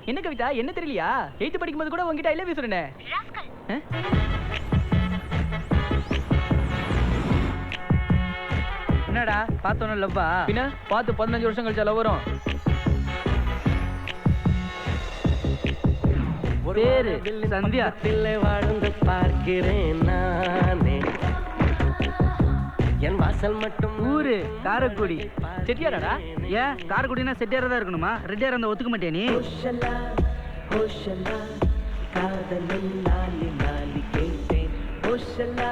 என்ன கவிதா, என்ன தெரியலையா? 8th படிக்கும்போது கூட உங்ககிட்ட ஐ லவ் யூ சொன்னேனே. என்னடா பார்த்தோன்னு லவ்வா? பின்ன பார்த்து 15 வருஷம் கழிச்சா லவ் வரும். பேரு சந்தியா. வாழ்ந்து பார்க்கிறேன் நானே, என் வாசல் மட்டும். ஊரு காரக்குடி. செட்டியாரடா? ஏன் காரக்குடினா செட்டியாரா தான் இருக்கணுமா? ரெட்டியாரா இருந்தா ஒத்துக்க மாட்டியா நீ? ஹோஷலா ஹோஷலா காதலின் லாலி லாலி கேட்டேன். ஹோஷலா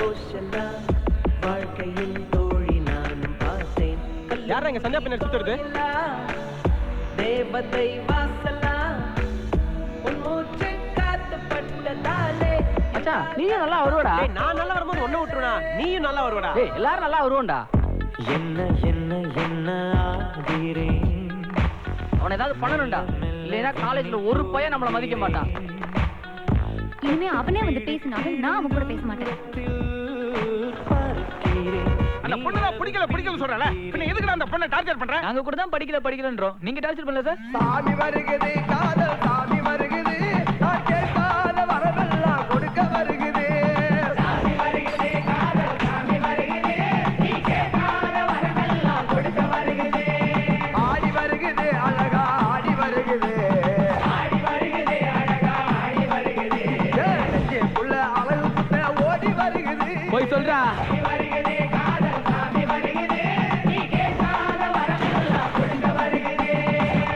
ஹோஷலா வாழ்க்கையில் தோழி நானும் பார்த்தேன். யாரா இங்க சந்தியா பின்னர் சுத்துறது? தேவதை வாசலா உன் மூச்சு காத்து பட்டதாலே. மச்சான் நீயும் நல்லா வருவடா. டேய் நான் நல்லா வரும்போது ஒண்ணு விட்டுறா, நீயும் நல்லா வருவடா. டேய் எல்லாரும் நல்லா வருவோம்டா. என்ன என்ன என்ன ஆகிறேன். அவனை ஏதாவது பண்ணணும்டா, இல்லைன்னா காலேஜ்ல ஒரு பையன் நம்மள மதிக்க மாட்டான். இனிமே அவனே வந்து பேசினாலும் நான் அவன் கூட பேச மாட்டேன். அந்த பொண்ணு தான் பிடிக்கல சொல்றல, பின்ன எதுக்குடா அந்த பொண்ணை டார்ச்சர் பண்ற? நாங்க கூட தான் படிக்கலன்றோம், நீங்க டார்ச்சர் பண்ணல சார். சாமி வருகுது காதல் சாமி வருகுது, நான் கேட்காத வரவெல்லாம் கொடுக்க வருகுது. சாமி வருகுது காதல் சாமி வருகுது, நீ கேட்காத வரவெல்லாம் கொடுக்க வருகுது. ஆடி வருகுது அழகா ஆடி வருகுது, ஆடி வருகுது அழகா ஆடி வருகுது. நெஞ்சுக்குள்ள அழகு புத்த ஓடி வருகுது. போய் சொல்றா.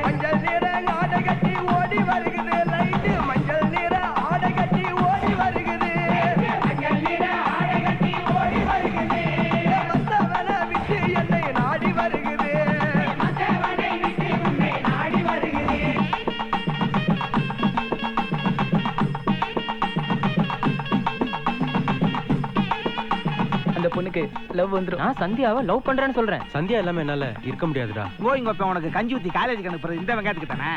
மஞ்சள் நிற ஆடை கட்டி ஓடி வருகுது, லைட்டு மஞ்சள் நிற ஆடை கட்டி ஓடி வருகுது. மஞ்சள் நிற ஆடை கட்டி ஓடி வருகுது. மத்தவனை விட்டு என்னை நாடி வருகுது, மத்தவனை விட்டு உன்னை நாடி வருகுது. அந்த பொண்ணுக்கு லவ் வந்துரும். நான் சந்தியாவை லவ் பண்றேன்னு சொல்றேன். சந்தியா இல்லாம என்னால இருக்க முடியாதுடா. கோயிங்கப்ப உனக்கு கஞ்சி ஊத்தி காலேஜுக்கு அனுப்புறது இந்த வெங்காயத்துக்கு தானே?